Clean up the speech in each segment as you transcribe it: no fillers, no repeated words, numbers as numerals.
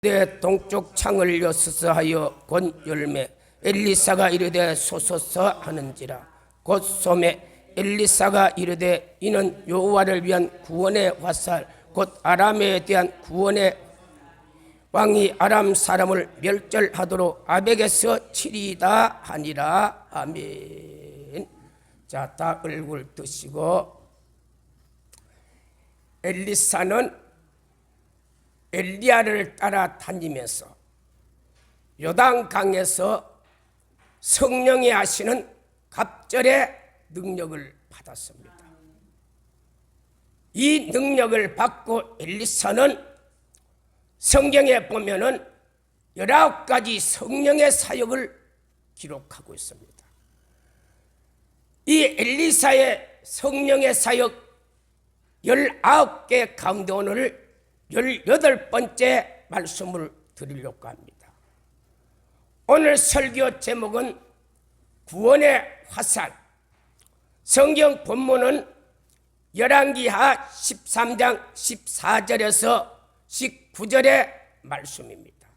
내 동쪽 창을 여스스하여 곧 열매 엘리사가 이르되 소소서 하는지라. 곧 소매 엘리사가 이르되 이는 여호와를 위한 구원의 화살 곧 아람에 대한 구원의 왕이 아람 사람을 멸절하도록 아벡에서 치리이다 하니라. 아멘. 자, 다 얼굴 드시고. 엘리사는 엘리야를 따라다니면서 요단강에서 성령이 하시는 갑절의 능력을 받았습니다. 이 능력을 받고 엘리사는 성경에 보면은 19가지 성령의 사역을 기록하고 있습니다. 이 엘리사의 성령의 사역 19개 가운데 오늘 18번째 말씀을 드리려고 합니다. 오늘 설교 제목은 구원의 화살. 성경 본문은 열왕기하 13장 14절에서 19절의 말씀입니다.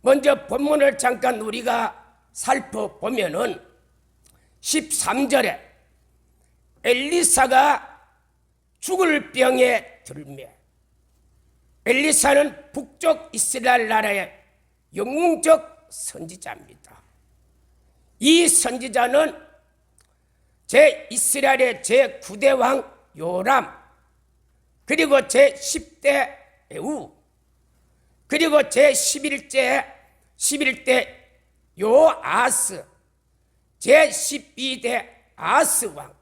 먼저 본문을 잠깐 우리가 살펴보면은 13절에 엘리사가 죽을 병에 들매 엘리사는 북쪽 이스라엘 나라의 영웅적 선지자입니다. 이 선지자는 이스라엘의 제9대 왕 요람, 그리고 제10대 에우, 그리고 제11대 요아스, 제12대 아스 왕,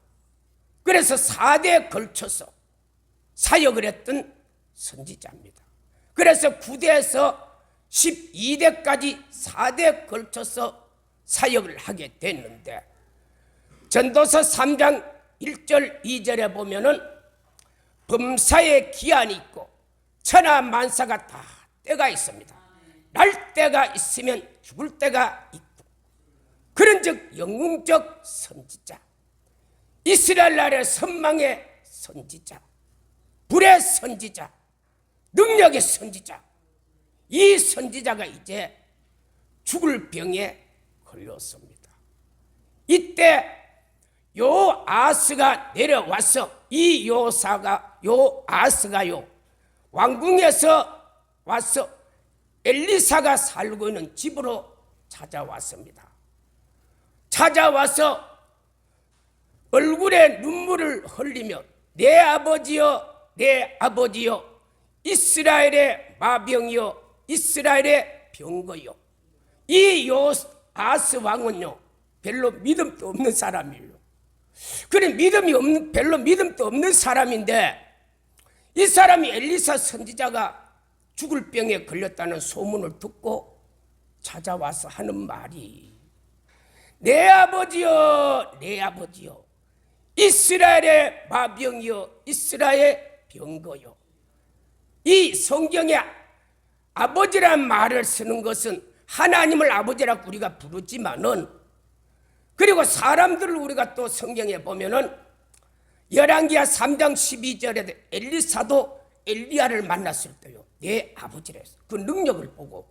그래서 4대에 걸쳐서 사역을 했던 선지자입니다. 그래서 9대에서 12대까지 4대에 걸쳐서 사역을 하게 됐는데, 전도서 3장 1절 2절에 보면은 범사에 기한이 있고 천하 만사가 다 때가 있습니다. 날 때가 있으면 죽을 때가 있고, 그런즉 영웅적 선지자, 이스라엘 나라의 선망의 선지자, 불의 선지자, 능력의 선지자, 이 선지자가 이제 죽을 병에 걸렸습니다. 이때 요아스가 내려와서 이 요아스가요 왕궁에서 와서 엘리사가 살고 있는 집으로 찾아왔습니다. 찾아와서 얼굴에 눈물을 흘리며 내 아버지여, 내 아버지여, 이스라엘의 마병이여, 이스라엘의 병거여. 이 요아스 왕은요 별로 믿음도 없는 사람이에요. 그래, 별로 믿음도 없는 사람인데, 이 사람이 엘리사 선지자가 죽을 병에 걸렸다는 소문을 듣고 찾아와서 하는 말이 내 아버지여, 내 아버지여, 이스라엘의 마병이여, 이스라엘의 병거여. 이 성경에 아버지란 말을 쓰는 것은 하나님을 아버지라고 우리가 부르지만은, 그리고 사람들을 우리가 또 성경에 보면은 열왕기하 3장 12절에 엘리사도 엘리야를 만났을 때요 내 아버지라 했어. 그 능력을 보고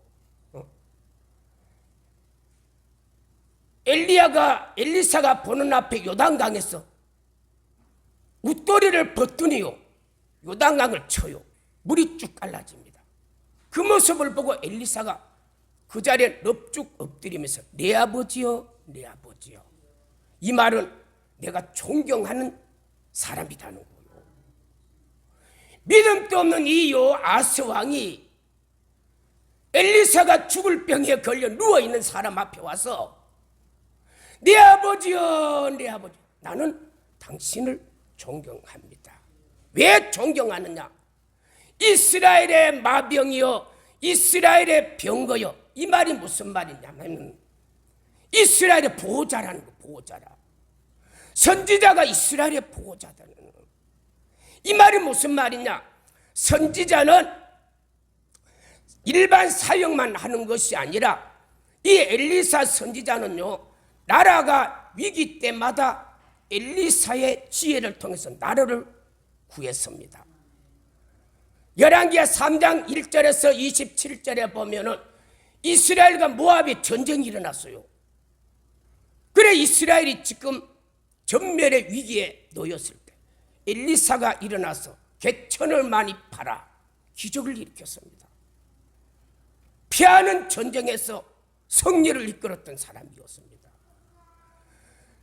엘리사가 보는 앞에 요단강에서 웃도리를 벗더니요 요단강을 쳐요. 물이 쭉 갈라집니다. 그 모습을 보고 엘리사가 그 자리에 넙죽 엎드리면서 내 아버지여, 내 아버지여. 이 말은 내가 존경하는 사람이라는 거예요. 믿음도 없는 이 요아스 왕이 엘리사가 죽을 병에 걸려 누워있는 사람 앞에 와서 내 아버지여, 내 아버지, 나는 당신을 존경합니다. 왜 존경하느냐? 이스라엘의 마병이여, 이스라엘의 병거여. 이 말이 무슨 말이냐면 이스라엘의 보호자라는 거, 보호자라. 선지자가 이스라엘의 보호자다는 거. 이 말이 무슨 말이냐? 선지자는 일반 사역만 하는 것이 아니라 이 엘리사 선지자는요 나라가 위기 때마다 엘리사의 지혜를 통해서 나라를 구했습니다. 열왕기하 3장 1절에서 27절에 보면은 이스라엘과 모압의 전쟁이 일어났어요. 그래 이스라엘이 지금 전멸의 위기에 놓였을 때 엘리사가 일어나서 개천을 많이 팔아 기적을 일으켰습니다. 피하는 전쟁에서 승리를 이끌었던 사람이었습니다.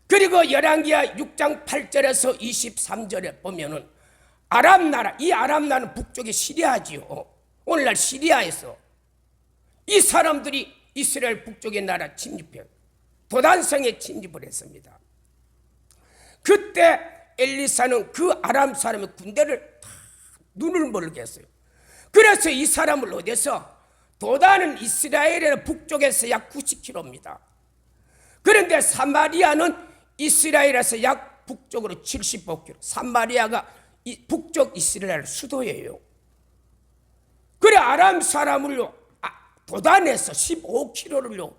그리고 열왕기하 6장 8절에서 23절에 보면은 아람 나라, 이 아람 나라는 북쪽의 시리아지요. 오늘날 시리아에서 이 사람들이 이스라엘 북쪽의 나라 침입해 도단성에 침입을 했습니다. 그때 엘리사는 그 아람 사람의 군대를 다 눈을 멀게 했어요. 그래서 이 사람을 어디서, 도단은 이스라엘의 북쪽에서 약 90km입니다. 그런데 사마리아는 이스라엘에서 약 북쪽으로 75km. 사마리아가 북쪽 이스라엘 수도예요. 그래 아람 사람을요 도단에서 15km를요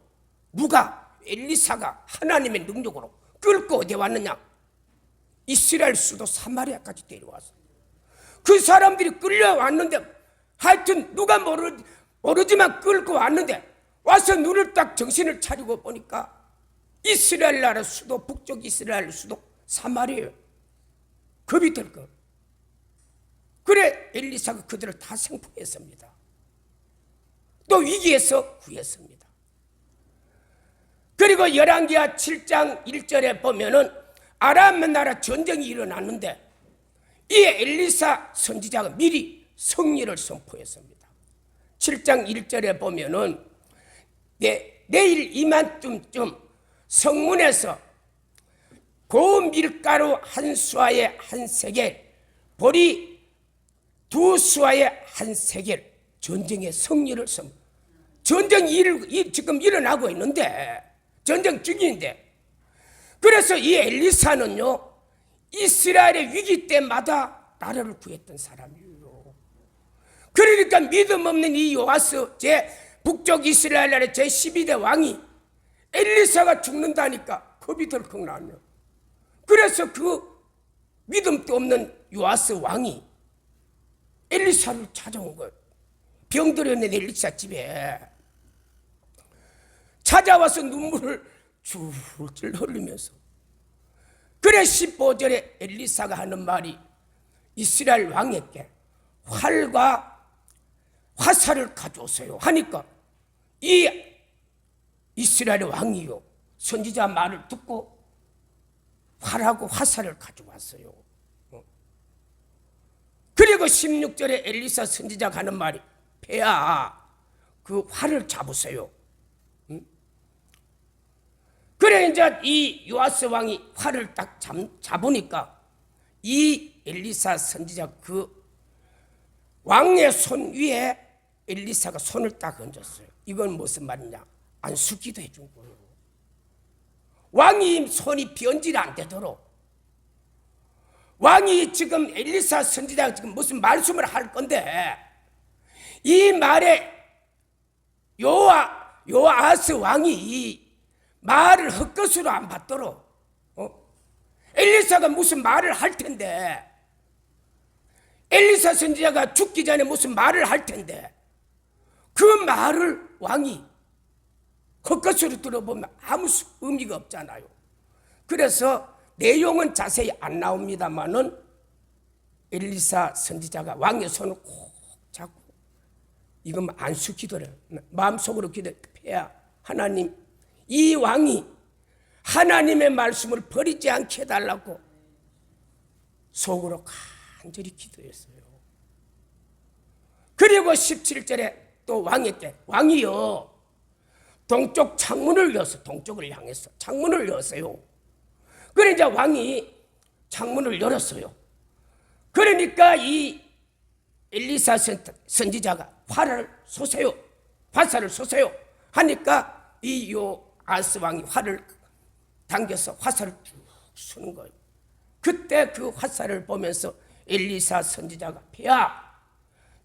누가, 엘리사가 하나님의 능력으로 끌고 어디 왔느냐, 이스라엘 수도 사마리아까지 데려왔어요. 그 사람들이 끌려왔는데 하여튼 누가 모르지만 끌고 왔는데 와서 눈을 딱 정신을 차리고 보니까 이스라엘 나라 수도, 북쪽 이스라엘 수도 사마리아예요. 겁이 들 거. 그래 엘리사가 그들을 다 생포했습니다. 또 위기에서 구했습니다. 그리고 열왕기하 7장 1절에 보면은 아람 나라 전쟁이 일어났는데 이 엘리사 선지자가 미리 승리를 선포했습니다. 7장 1절에 보면은 내일 이맘쯤 성문에서 고운 밀가루 한 수아에 한 세겔, 보리 두 수아에 한 세겔, 전쟁의 승리를 선포. 전쟁이 지금 일어나고 있는데, 전쟁 중인데, 그래서 이 엘리사는요 이스라엘의 위기 때마다 나라를 구했던 사람이에요. 그러니까 믿음 없는 이 요아스 제 북쪽 이스라엘 나라의 제 12대 왕이 엘리사가 죽는다니까 겁이 덜컥 나네요. 그래서 그 믿음도 없는 요아스 왕이 엘리사를 찾아온 거예요. 병들었는 엘리사 집에 찾아와서 눈물을 줄줄 흘리면서, 그래 15절에 엘리사가 하는 말이 이스라엘 왕에게 활과 화살을 가져오세요 하니까 이 이스라엘 왕이요 선지자 말을 듣고 활하고 화살을 가져왔어요. 그리고 16절에 엘리사 선지자가 하는 말이 폐하 그 활을 잡으세요. 그래 이제 이 요아스 왕이 활을 딱 잡으니까 이 엘리사 선지자 그 왕의 손 위에 엘리사가 손을 딱 얹었어요. 이건 무슨 말이냐, 안수기도 해준 거예요. 왕이 손이 변질 안 되도록, 왕이 지금 엘리사 선지자가 지금 무슨 말씀을 할 건데 이 말에 요아스 왕이 말을 헛것으로 안 받도록 엘리사가 무슨 말을 할 텐데, 엘리사 선지자가 죽기 전에 무슨 말을 할 텐데 그 말을 왕이 헛것으로 들어보면 아무 의미가 없잖아요. 그래서 내용은 자세히 안 나옵니다만은 엘리사 선지자가 왕의 손을 꼭 잡고 이건 안수 기도를 마음속으로 기도해, 폐하 하나님 이 왕이 하나님의 말씀을 버리지 않게 해달라고 속으로 간절히 기도했어요. 그리고 17절에 또 왕에게 왕이여 동쪽 창문을 여서, 동쪽을 향해서 창문을 여세요. 그래 이제 왕이 창문을 열었어요. 그러니까 이 엘리사 선지자가 화살을 쏘세요 하니까 이 요아스 왕이 활을 당겨서 화살을 쭉 쏘는 거예요. 그때 그 화살을 보면서 엘리사 선지자가 폐하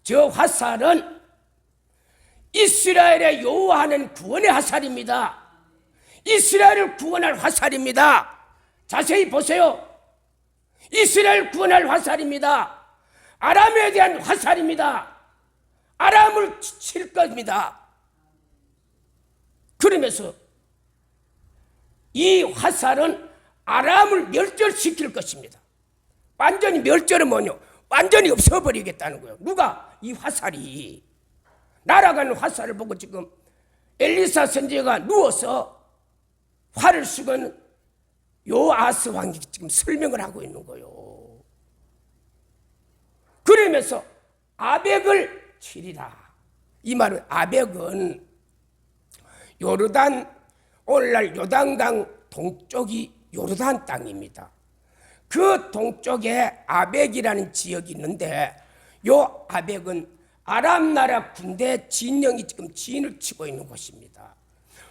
저 화살은 이스라엘의 여호와하는 구원의 화살입니다. 이스라엘을 구원할 화살입니다. 자세히 보세요. 이스라엘 구원할 화살입니다. 아람에 대한 화살입니다. 아람을 칠 겁니다. 그러면서 이 화살은 아람을 멸절시킬 것입니다. 완전히 멸절은 뭐냐? 완전히 없어버리겠다는 거예요. 누가? 이 화살이. 날아가는 화살을 보고 지금 엘리사 선지자가 누워서 활을 쏘고는 요아스 왕이 지금 설명을 하고 있는 거예요. 그러면서 아벡을 치리라. 이 말은 아벡은 요르단, 오늘날 요단강 동쪽이 요르단 땅입니다. 그 동쪽에 아벡이라는 지역이 있는데 요 아벡은 아람 나라 군대 진영이 지금 진을 치고 있는 곳입니다.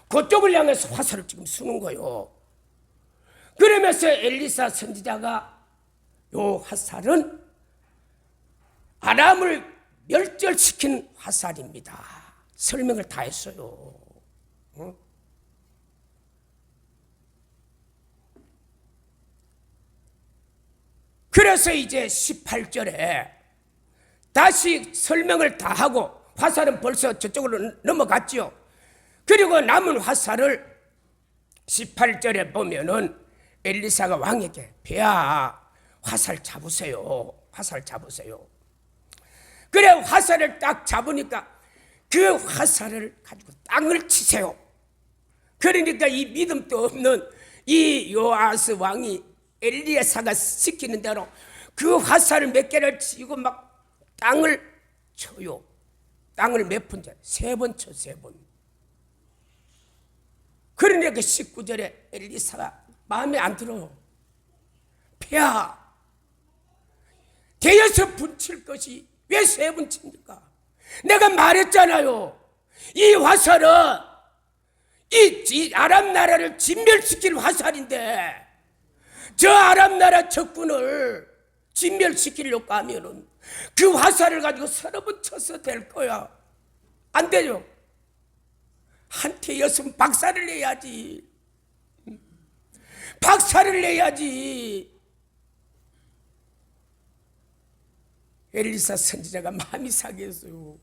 그쪽을 향해서 화살을 지금 쏘는 거예요. 그러면서 엘리사 선지자가 요 화살은 아람을 멸절시킨 화살입니다. 설명을 다 했어요. 그래서 이제 18절에 다시 설명을 다 하고 화살은 벌써 저쪽으로 넘어갔죠. 그리고 남은 화살을 18절에 보면은 엘리사가 왕에게 폐하 화살 잡으세요. 화살 잡으세요. 그래 화살을 딱 잡으니까 그 화살을 가지고 땅을 치세요. 그러니까 이 믿음도 없는 이 요아스 왕이 엘리야사가 시키는 대로 그 화살을 몇 개를 치고 막 땅을 쳐요. 땅을 몇 번 쳐? 3번 쳐, 3번. 그러니까 그 19절에 엘리사가 마음에 안 들어요. 폐하, 대여섯 분 칠 것이 왜 3번 칩니까? 내가 말했잖아요. 이 화살은 이 아람 나라를 진멸시킬 화살인데 저 아람 나라 적군을 진멸시키려고 하면은 그 화살을 가지고 서너 번 쳐서 될 거야. 안 돼요. 한테 여섯 박살을 내야지. 박살을 내야지. 엘리사 선지자가 마음이 상했어요.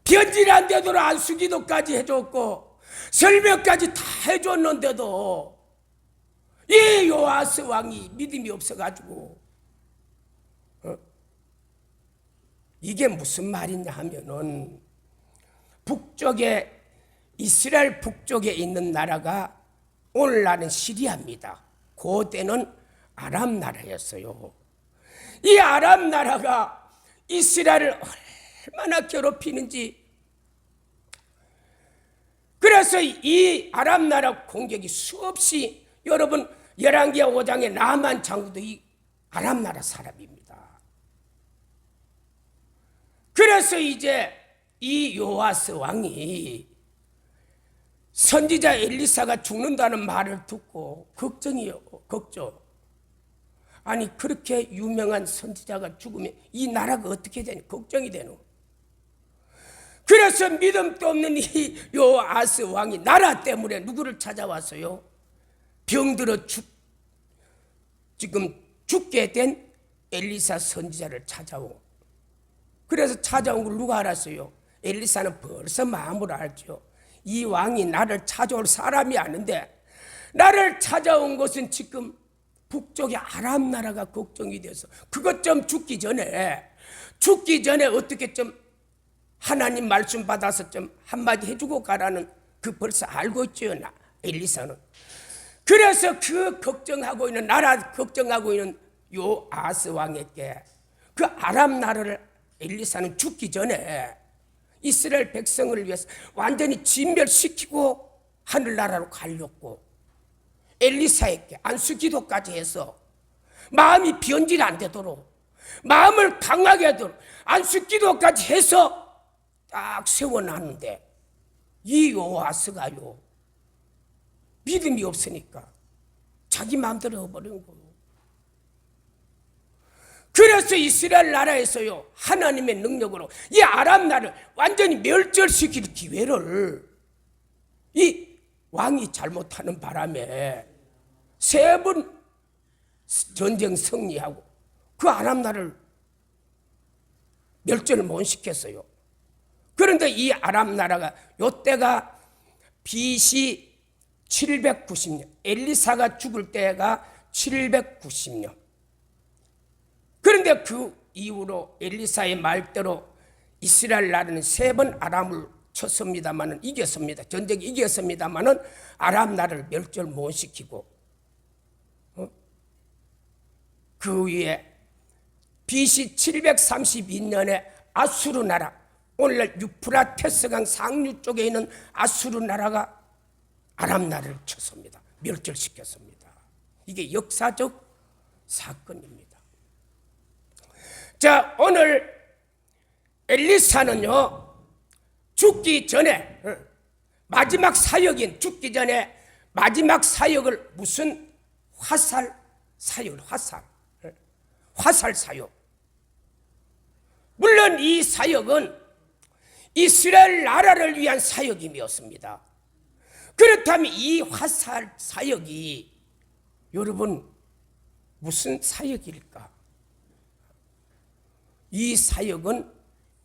편지를 안 되도록 안수기도까지 해줬고 설명까지 다 해줬는데도 이 요아스 왕이 믿음이 없어가지고 이게 무슨 말이냐 하면은 북쪽에 이스라엘 북쪽에 있는 나라가 오늘날은 시리아입니다. 그때는 아람 나라였어요. 이 아람 나라가 이스라엘을 얼마나 괴롭히는지, 그래서 이 아람 나라 공격이 수없이, 여러분 열왕기하 5장의 나만 장군도 이 아람 나라 사람입니다. 그래서 이제 이 요아스 왕이 선지자 엘리사가 죽는다는 말을 듣고 걱정이요, 걱정. 아니 그렇게 유명한 선지자가 죽으면 이 나라가 어떻게 되니 걱정이 되노. 그래서 믿음도 없는 이 요아스 왕이 나라 때문에 누구를 찾아왔어요? 병들어 지금 죽게 된 엘리사 선지자를 찾아오. 그래서 찾아온 걸 누가 알았어요? 엘리사는 벌써 마음으로 알죠. 이 왕이 나를 찾아올 사람이 아닌데 나를 찾아온 것은 지금 북쪽의 아람 나라가 걱정이 돼서 그것 좀 죽기 전에 어떻게 좀 하나님 말씀 받아서 좀 한마디 해주고 가라는 그 벌써 알고 있죠, 엘리사는. 그래서 그 걱정하고 있는 나라 걱정하고 있는 요아스 왕에게 그 아람 나라를 엘리사는 죽기 전에 이스라엘 백성을 위해서 완전히 진멸시키고 하늘나라로 가려고 엘리사에게 안수기도까지 해서 마음이 변질 안 되도록 마음을 강하게 하도록 안수기도까지 해서 딱 세워놨는데 이 요아스가요 믿음이 없으니까 자기 마음대로 해버린 거예요. 그래서 이스라엘 나라에서요 하나님의 능력으로 이 아람 나라를 완전히 멸절시킬 기회를 이 왕이 잘못하는 바람에 3번 전쟁 승리하고 그 아람 나라를 멸절을 못 시켰어요. 그런데 이 아람 나라가 요때가 BC 790년, 엘리사가 죽을 때가 790년. 그런데 그 이후로 엘리사의 말대로 이스라엘 나라는 3번 아람을 쳤습니다마는 이겼습니다. 전쟁에 이겼습니다마는 아람 나라를 멸절 못 시키고, 그 위에 BC 732년에 아수르 나라, 오늘날 유프라테스강 상류 쪽에 있는 아수르 나라가 아람 나라를 쳤습니다. 멸절시켰습니다. 이게 역사적 사건입니다. 자, 오늘 엘리사는요, 죽기 전에 마지막 사역인, 죽기 전에 마지막 사역을 무슨 화살 사역을, 화살 사역. 물론 이 사역은 이스라엘 나라를 위한 사역임이었습니다. 그렇다면 이 화살 사역이 여러분 무슨 사역일까? 이 사역은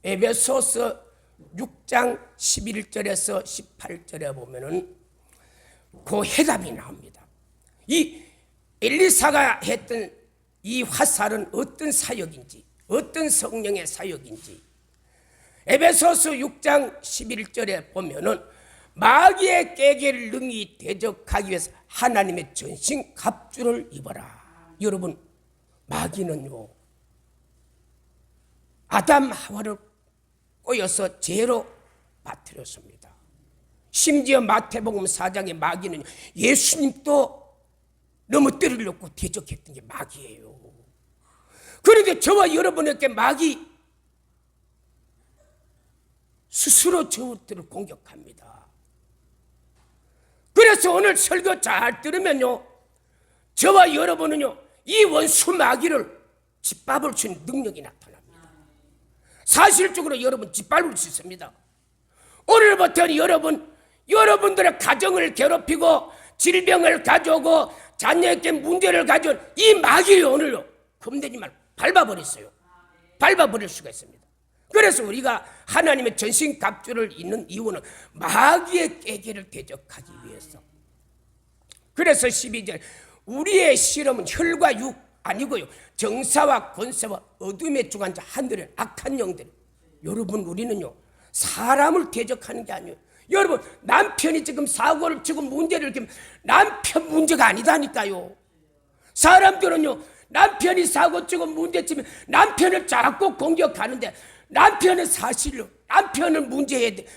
에베소서 6장 11절에서 18절에 보면은 그 해답이 나옵니다. 이 엘리사가 했던 이 화살은 어떤 사역인지, 어떤 성령의 사역인지, 에베소서 6장 11절에 보면은 마귀의 깨개를 능히 대적하기 위해서 하나님의 전신 갑주를 입어라. 여러분, 마귀는요, 아담 하와를 꼬여서 죄로 빠뜨렸습니다. 심지어 마태복음 4장의 마귀는 예수님도 넘어뜨리려고 대적했던 게 마귀예요. 그런데 저와 여러분에게 마귀 스스로 저들을 공격합니다. 그래서 오늘 설교 잘 들으면요, 저와 여러분은요, 이 원수 마귀를 짓밟을 수 있는 능력이 나타납니다. 사실적으로 여러분 짓밟을 수 있습니다. 오늘부터 여러분들의 가정을 괴롭히고 질병을 가져오고 자녀에게 문제를 가져온 이 마귀를 오늘요, 겁내지 말고 밟아버렸어요. 밟아버릴 수가 있습니다. 그래서 우리가 하나님의 전신갑주를 입는 이유는 마귀의 깨개를 대적하기 위해서. 그래서 12절, 우리의 실험은 혈과 육 아니고요, 정사와 권세와 어둠의 주관자 하늘의 악한 영들. 여러분, 우리는요, 사람을 대적하는 게 아니에요. 여러분, 남편이 지금 사고를 치고 문제를 일으키면 남편 문제가 아니다니까요. 사람들은요, 남편이 사고 치고 문제 치면 남편을 자꾸 공격하는데, 남편은 사실로 남편은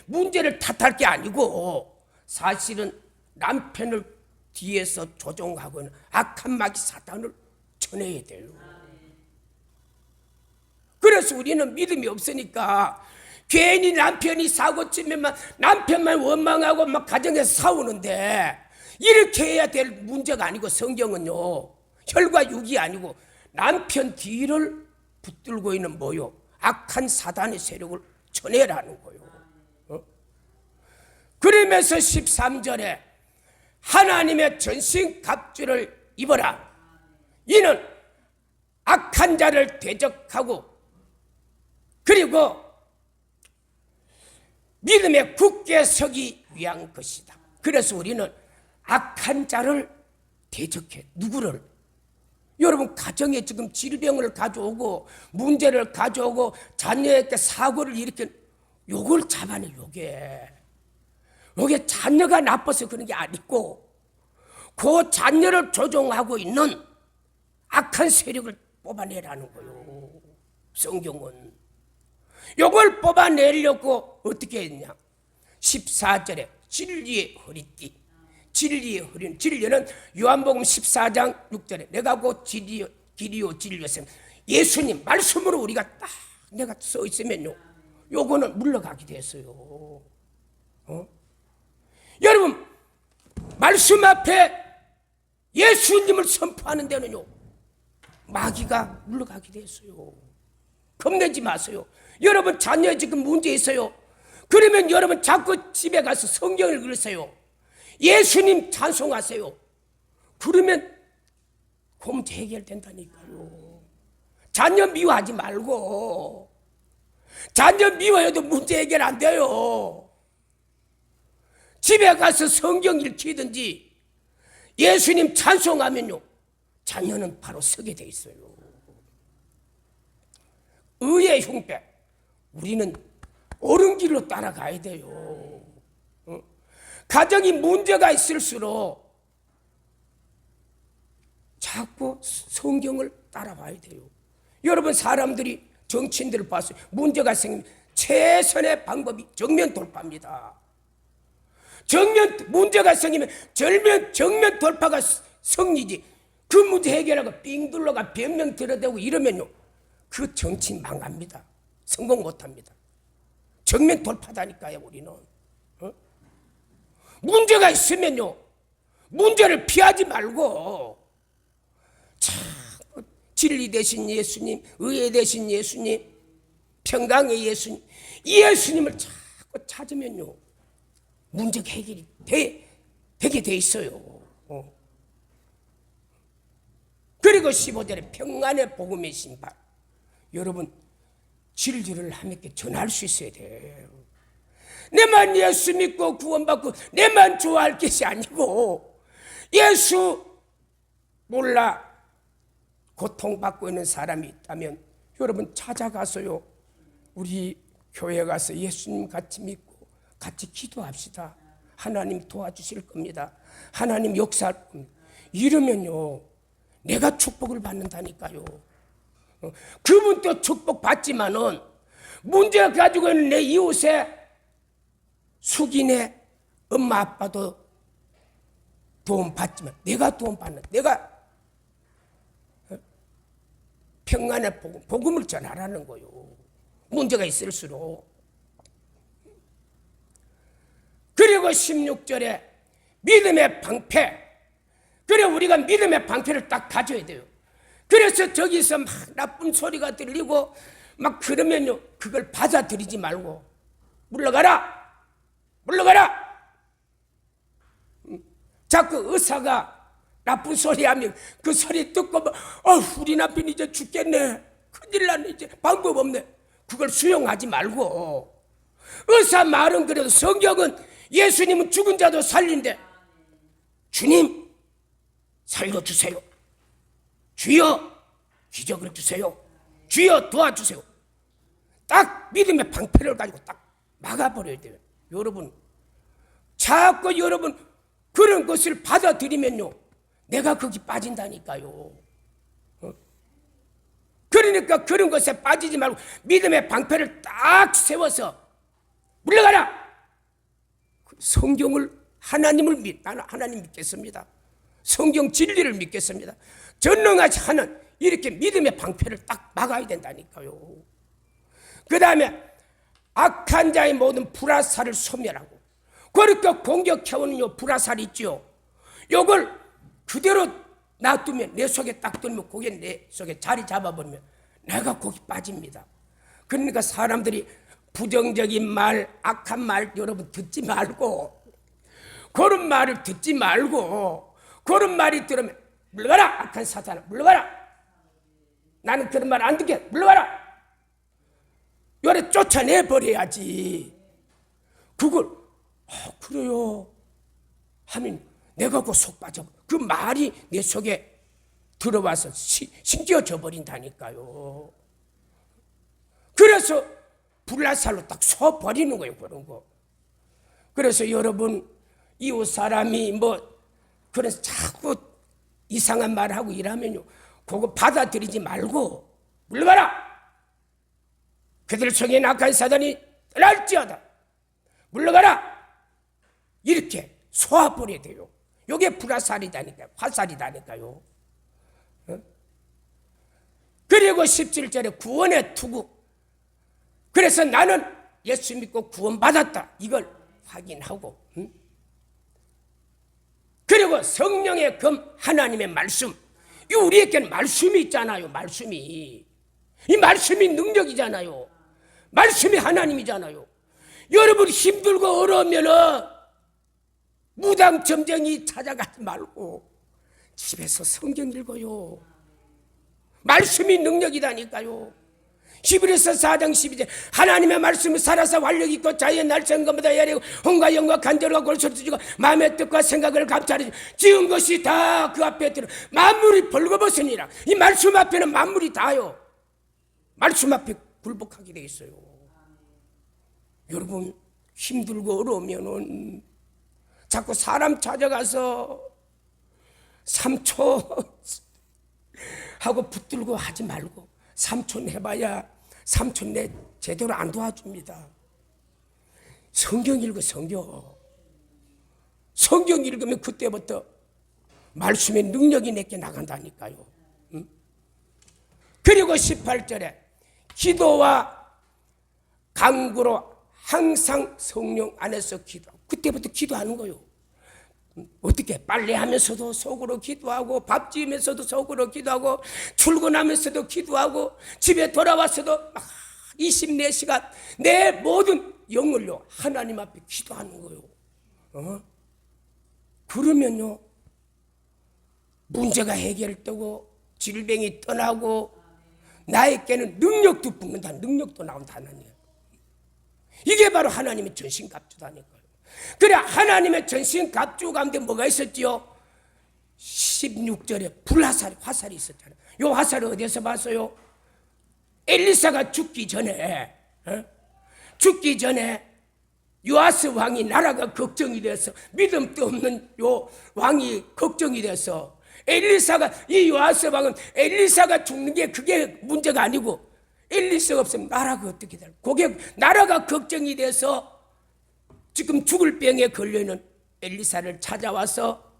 문제를 탓할 게 아니고 사실은 남편을 뒤에서 조종하고 있는 악한 마귀 사탄을 쳐내야 돼요. 그래서 우리는 믿음이 없으니까 괜히 남편이 사고 치면 남편만 원망하고 막 가정에서 싸우는데, 이렇게 해야 될 문제가 아니고, 성경은요, 혈과 육이 아니고 남편 뒤를 붙들고 있는 뭐요? 악한 사단의 세력을 쳐내라는 거예요. 그러면서 13절에 하나님의 전신 갑주를 입어라. 이는 악한 자를 대적하고 그리고 믿음에 굳게 서기 위한 것이다. 그래서 우리는 악한 자를 대적해. 누구를? 여러분, 가정에 지금 질병을 가져오고 문제를 가져오고 자녀에게 사고를 일으킨 요걸 잡아내. 요게 자녀가 나빠서 그런 게 아니고 그 자녀를 조종하고 있는 악한 세력을 뽑아내라는 거예요. 성경은 요걸 뽑아내려고 어떻게 했냐? 14절에 진리의 허리띠. 진리의 허리는, 진리는 요한복음 14장 6절에 내가 곧 길이요 진리였으면, 예수님 말씀으로 우리가 딱 내가 써 있으면요, 요거는 물러가게 됐어요. 여러분, 말씀 앞에 예수님을 선포하는 데는요, 마귀가 물러가게 됐어요. 겁내지 마세요. 여러분, 자녀에 지금 문제 있어요. 그러면 여러분 자꾸 집에 가서 성경을 읽으세요. 예수님 찬송하세요. 그러면 그 문제 해결된다니까요. 자녀 미워하지 말고 자녀 미워해도 문제 해결 안 돼요. 집에 가서 성경 읽히든지 예수님 찬송하면요, 자녀는 바로 서게 돼 있어요. 의의 흉배, 우리는 옳은 길로 따라가야 돼요. 가정이 문제가 있을수록 자꾸 성경을 따라와야 돼요. 여러분, 사람들이 정치인들을 봤어요. 문제가 생기면 최선의 방법이 정면 돌파입니다. 문제가 생기면 정면 돌파가 성리지. 그 문제 해결하고 삥 둘러가 변명 들어대고 이러면요, 그 정치 망합니다. 성공 못합니다. 정면 돌파다니까요. 우리는 문제가 있으면요, 문제를 피하지 말고 참 진리 되신 예수님, 의에 되신 예수님, 평강의 예수님, 이 예수님을 자꾸 찾으면요, 문제가 해결이 되게 돼 있어요. 그리고 15절에 평안의 복음의 신발, 여러분 진리를 함께 전할 수 있어야 돼요. 내만 예수 믿고 구원받고 내만 좋아할 것이 아니고, 예수 몰라 고통받고 있는 사람이 있다면 여러분 찾아가서요, 우리 교회 가서 예수님 같이 믿고 같이 기도합시다. 하나님 도와주실 겁니다. 하나님 역사할 겁니다. 이러면요, 내가 축복을 받는다니까요. 그분도 축복받지만은 문제가 가지고 있는 내 이웃에 숙인의 엄마 아빠도 도움받지만 내가 도움받는, 내가 평안의 복음을 전하라는 거요. 문제가 있을수록. 그리고 16절에 믿음의 방패. 그래, 우리가 믿음의 방패를 딱 가져야 돼요. 그래서 저기서 막 나쁜 소리가 들리고 막 그러면요, 그걸 받아들이지 말고 물러가라. 자꾸 의사가 나쁜 소리 하면 그 소리 듣고 우리 남편 이제 죽겠네, 큰일 났네, 이제 방법 없네, 그걸 수용하지 말고, 의사 말은 그래도 성경은 예수님은 죽은 자도 살린대. 주님 살려주세요. 주여 기적을 주세요. 주여 도와주세요. 딱 믿음의 방패를 가지고 딱 막아버려야 돼요. 여러분, 자꾸 여러분 그런 것을 받아들이면요, 내가 거기 빠진다니까요. 그러니까 그런 것에 빠지지 말고 믿음의 방패를 딱 세워서 물러가라. 성경을, 나는 하나님 믿겠습니다. 성경 진리를 믿겠습니다. 전능하지 하는 이렇게 믿음의 방패를 딱 막아야 된다니까요. 그 다음에 악한 자의 모든 불화살을 소멸하고, 그러니까 공격해오는 요 불화살 있죠. 요걸 그대로 놔두면, 내 속에 딱 들면, 그게 내 속에 자리 잡아버리면 내가 거기 빠집니다. 그러니까 사람들이 부정적인 말, 악한 말 여러분 듣지 말고, 그런 말을 듣지 말고, 그런 말이 들으면 물러가라. 악한 사탄아 물러가라. 나는 그런 말 안 듣게, 물러가라. 요래 쫓아내버려야지. 그걸 그래요 하면 내가 그 속 빠져, 그 말이 내 속에 들어와서 심겨져 버린다니까요. 그래서 불나살로 딱 쏘버리는 거예요, 그런 거. 그래서 여러분, 이웃 사람이 그래서 자꾸 이상한 말하고 이러면요, 그거 받아들이지 말고 물러가라. 그들 속에 악한 사단이 떠날지어다. 물러가라. 이렇게 쏘아버려야 돼요. 이게 불화살이다니까요. 화살이다니까요. 그리고 17절에 구원의 투구. 그래서 나는 예수 믿고 구원받았다, 이걸 확인하고, 그리고 성령의 검, 하나님의 말씀. 이 우리에게는 말씀이 있잖아요. 말씀이, 이 말씀이 능력이잖아요. 말씀이 하나님이잖아요. 여러분 힘들고 어려우면은 무당점쟁이 찾아가지 말고 집에서 성경 읽어요. 말씀이 능력이다니까요. 히브리서 4장 12절 하나님의 말씀은 살아서 활력 있고 자의 날쌘 것보다 야리고 혼과 영과 간절과 골소리 지고 마음의 뜻과 생각을 감찰해 지은 것이 다 그 앞에 들어 만물이 벌거벗으니라. 이 말씀 앞에는 만물이 다요. 말씀 앞에 굴복하게 돼 있어요. 여러분 힘들고 어려우면은 자꾸 사람 찾아가서 3초 하고 붙들고 하지 말고 3초 해봐야 3초 내 제대로 안 도와줍니다. 성경 읽어. 성경 읽으면 그때부터 말씀의 능력이 내게 나간다니까요. 그리고 18절에 기도와 간구로 항상 성령 안에서 기도하고 그때부터 기도하는 거예요. 어떻게 빨래하면서도 속으로 기도하고 밥 지으면서도 속으로 기도하고 출근하면서도 기도하고 집에 돌아와서도 24시간 내 모든 영을요 하나님 앞에 기도하는 거예요. 그러면요 문제가 해결되고 질병이 떠나고 나에게는 능력도 붙는다. 능력도 나온다. 하나님. 이게 바로 하나님의 전신갑주다니까요. 그래 하나님의 전신갑주 가운데 뭐가 있었지요? 16절에 화살이 있었잖아요. 이 화살을 어디서 봤어요? 엘리사가 죽기 전에 요아스 왕이 나라가 걱정이 돼서 믿음도 없는 요 왕이 걱정이 돼서 이 요아스 왕은 엘리사가 죽는 게 그게 문제가 아니고 엘리사가 없으면 나라가 어떻게 될까? 그게 나라가 걱정이 돼서 지금 죽을 병에 걸려있는 엘리사를 찾아와서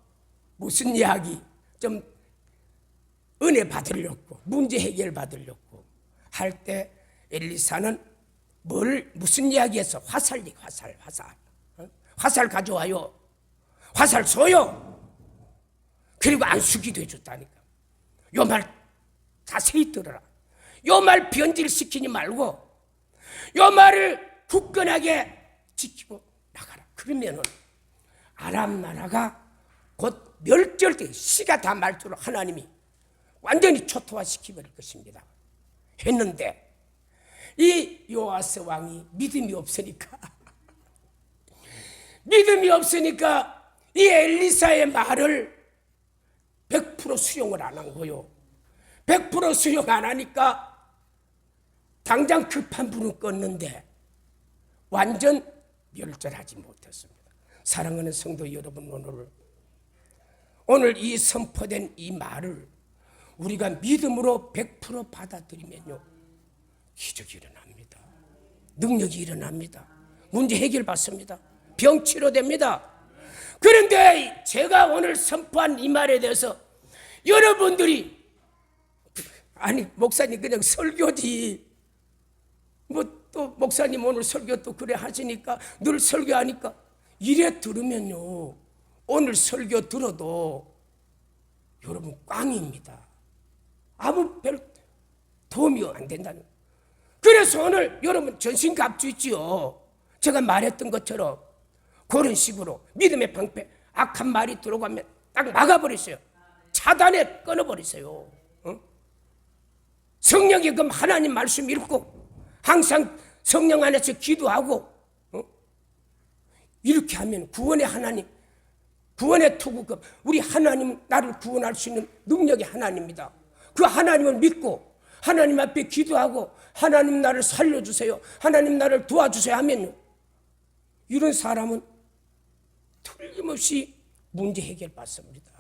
무슨 이야기 좀 은혜 받으려고 문제 해결 받으려고 할 때 엘리사는 무슨 이야기에서 화살 가져와요. 화살 쏘요. 그리고 안수기도 해줬다니까. 요 말 자세히 들어라. 요 말 변질시키지 말고 요 말을 굳건하게 지키고 나가라. 그러면은 아람 나라가 곧 멸절돼 씨가 다 말도록 하나님이 완전히 초토화시켜버릴 것입니다. 했는데 이 요아스 왕이 믿음이 없으니까 이 엘리사의 말을 100% 수용을 안 한 거요. 100% 수용 안 하니까 당장 급한 불은 껐는데 완전 멸절하지 못했습니다. 사랑하는 성도 여러분, 오늘 이 선포된 이 말을 우리가 믿음으로 100% 받아들이면요 기적이 일어납니다. 능력이 일어납니다. 문제 해결받습니다. 병 치료됩니다. 그런데 제가 오늘 선포한 이 말에 대해서 여러분들이 아니 목사님 그냥 설교지 뭐 또 목사님 오늘 설교 또 그래 하시니까 늘 설교하니까 이래 들으면요 오늘 설교 들어도 여러분 꽝입니다. 아무 별 도움이 안 된다는. 그래서 오늘 여러분 전신갑주 있지요. 제가 말했던 것처럼 그런 식으로 믿음의 방패 악한 말이 들어가면 딱 막아버리세요. 차단해 끊어버리세요. 성령이 그럼 하나님 말씀 읽고 항상 성령 안에서 기도하고 이렇게 하면 구원의 하나님, 구원의 투구급 우리 하나님 나를 구원할 수 있는 능력이 하나님입니다. 그 하나님을 믿고 하나님 앞에 기도하고 하나님 나를 살려주세요, 하나님 나를 도와주세요 하면요 이런 사람은 틀림없이 문제 해결받습니다.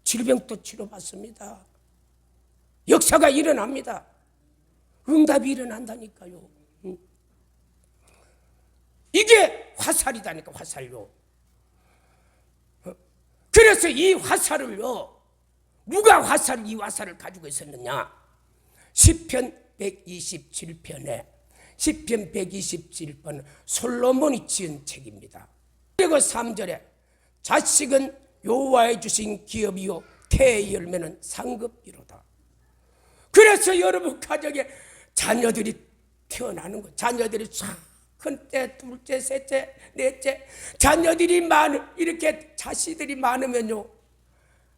질병도 치료받습니다. 역사가 일어납니다. 응답이 일어난다니까요. 이게 화살이다니까. 화살요. 그래서 이 화살을요 누가 이 화살을 가지고 있었느냐. 시편 127편에 시편 127편 솔로몬이 지은 책입니다. 그리고 3절에 자식은 여호와의 주신 기업이요 태의 열매는 상급이로다. 그래서 여러분 가정에 자녀들이 태어나는 거, 자녀들이 큰째, 둘째, 셋째, 넷째 자녀들이 이렇게 자식들이 많으면요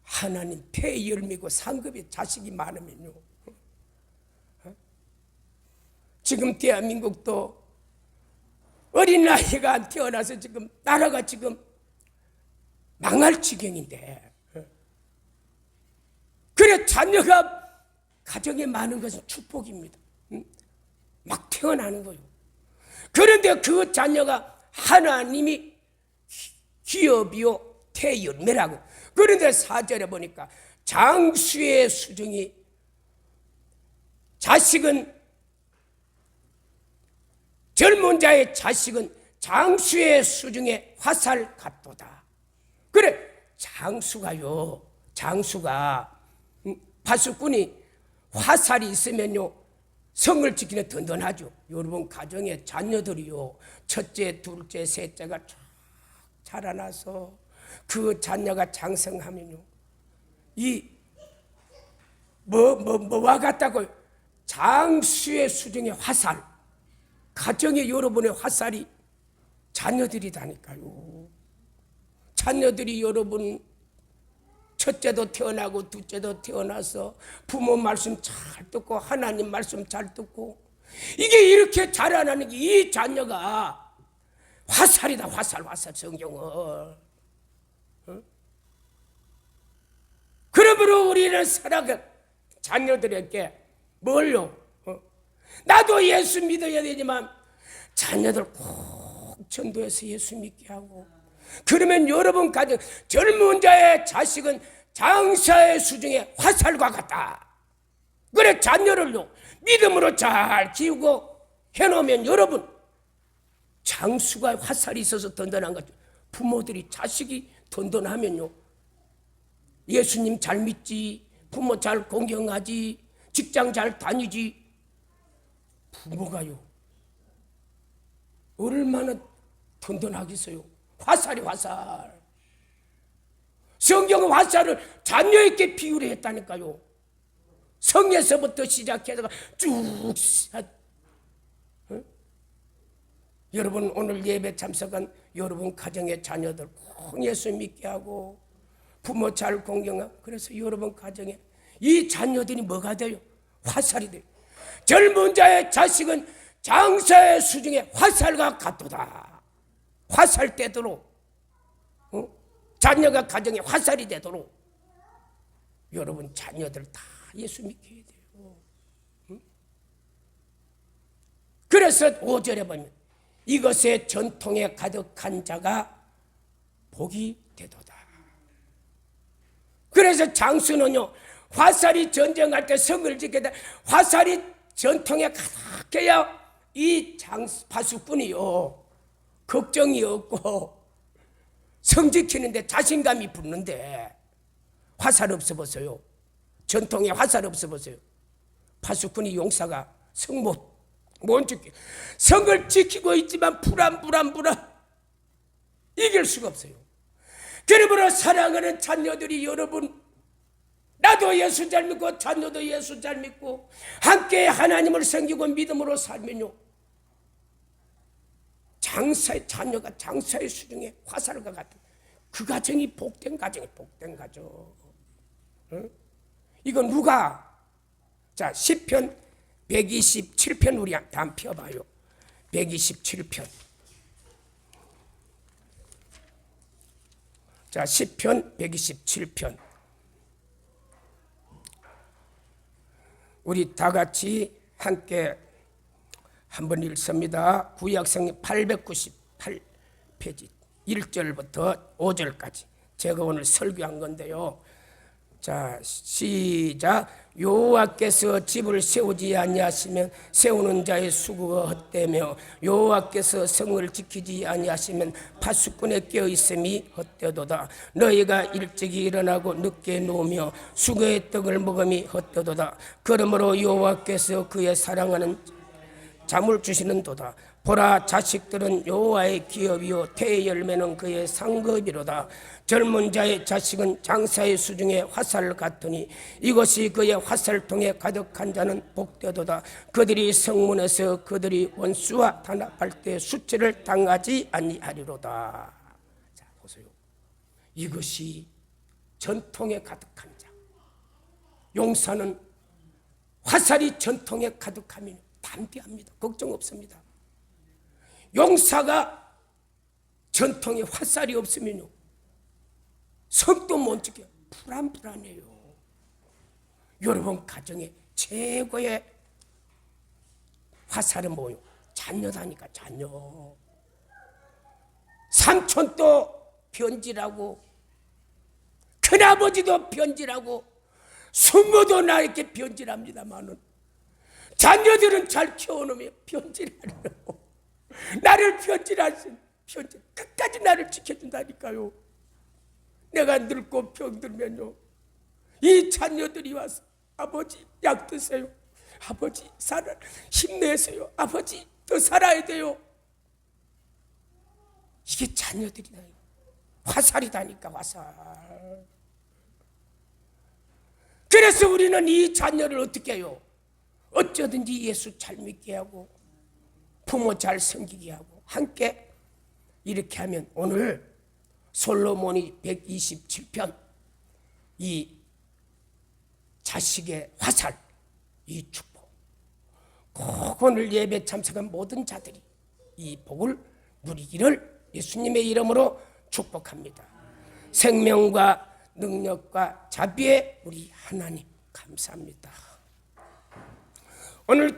하나님 태의 열매고 상급이 자식이 많으면요 지금 대한민국도 어린 나이가 태어나서 지금 나라가 지금 망할 지경인데, 그래 자녀가 가정에 많은 것은 축복입니다. 막 태어나는 거예요. 그런데 그 자녀가 하나님이 기업이요 태열매라고. 그런데 4절에 보니까 장수의 수중이, 자식은, 젊은 자의 자식은 장수의 수중에 화살 같도다. 그래 장수가요, 장수가 파수꾼이 화살이 있으면요 성을 지키는 든든하죠. 여러분 가정에 자녀들이요 첫째, 둘째, 셋째가 쫙 자라나서 그 자녀가 장성하면요 이 뭐와 같다고요? 장수의 수중에 화살, 가정에 여러분의 화살이 자녀들이다니까요. 자녀들이 여러분 첫째도 태어나고 둘째도 태어나서 부모 말씀 잘 듣고 하나님 말씀 잘 듣고 이게 이렇게 자라나는 게 이 자녀가 화살이다. 화살 성경은. 그러므로 우리는 살아갈 자녀들에게 뭘요? 나도 예수 믿어야 되지만 자녀들 꼭 전도해서 예수 믿게 하고, 그러면 여러분 가정, 젊은 자의 자식은 장사의 수중에 화살과 같다. 그래 자녀를요 믿음으로 잘 키우고 해놓으면 여러분 장수가 화살이 있어서 든든한 거죠. 부모들이 자식이 든든하면요 예수님 잘 믿지, 부모 잘 공경하지, 직장 잘 다니지, 부모가요 얼마나 든든하겠어요. 화살이 화살. 성경은 화살을 자녀에게 비유를 했다니까요. 성에서부터 시작해서 쭉. 여러분 오늘 예배 참석한 여러분 가정의 자녀들 꼭 예수 믿게 하고 부모 잘 공경하고, 그래서 여러분 가정에 이 자녀들이 뭐가 돼요? 화살이 돼요. 젊은 자의 자식은 장사의 수중에 화살과 같도다. 화살 되도록, 자녀가 가정에 화살이 되도록 여러분 자녀들 다 예수 믿게 해야 돼요. 그래서 5절에 보면 이것의 전통에 가득한 자가 복이 되도다. 그래서 장수는요 화살이 전쟁할 때 성을 지켜야 돼. 화살이 전통에 가득해야 이 파수꾼이요 걱정이 없고 성 지키는데 자신감이 붙는데, 화살 없어 보세요. 전통에 화살 없어 보세요. 파수꾼이 용사가 성 못 지키, 성을 지키고 있지만 불안 이길 수가 없어요. 그러므로 사랑하는 자녀들이 여러분, 나도 예수 잘 믿고 자녀도 예수 잘 믿고 함께 하나님을 섬기고 믿음으로 살면요 장사의 자녀가 장사의 수중에 화살과 같은 그 가정이 복된 가정이 복된 가정. 이건 누가? 자, 시편 127편 우리 한번 펴봐요. 127편. 자, 시편 127편. 우리 다 같이 함께 한번 읽습니다. 구약성경 898페이지 1절부터 5절까지 제가 오늘 설교한 건데요. 자, 시작. 여호와께서 집을 세우지 아니하시면 세우는 자의 수고가 헛되며 여호와께서 성을 지키지 아니하시면 파수꾼의 깨어있음이 헛되도다. 너희가 일찍이 일어나고 늦게 누우며 수고의 떡을 먹음이 헛되도다. 그러므로 여호와께서 그의 사랑하는 잠을 주시는 도다. 보라, 자식들은 여호와의 기업이요 태의 열매는 그의 상급이로다. 젊은 자의 자식은 장사의 수중에 화살 같으니 이것이 그의 화살통에 가득한 자는 복되도다. 그들이 성문에서 그들이 원수와 단합할 때 수치를 당하지 아니하리로다. 자, 보세요. 이것이 전통에 가득한 자. 용사는 화살이 전통에 가득하면 담대합니다. 걱정 없습니다. 용사가 전통에 화살이 없으면요 성도 못 지켜요. 불안해요. 여러분 가정에 최고의 화살은 뭐요? 자녀다니까. 자녀. 삼촌도 변질하고 큰아버지도 변질하고 숙모도 나에게 변질합니다만은 자녀들은 잘 키워놓으면 변질하려고 나를 변질 끝까지 나를 지켜준다니까요. 내가 늙고 병들면요 이 자녀들이 와서 아버지 약 드세요. 아버지 힘내세요. 아버지 더 살아야 돼요. 이게 자녀들이다. 화살이다니까. 화살. 그래서 우리는 이 자녀를 어떻게 해요? 어쩌든지 예수 잘 믿게 하고 부모 잘 섬기게 하고 함께 이렇게 하면 오늘 솔로몬이 127편 이 자식의 화살, 이 축복, 꼭 오늘 예배 참석한 모든 자들이 이 복을 누리기를 예수님의 이름으로 축복합니다. 생명과 능력과 자비의 우리 하나님 감사합니다. 오늘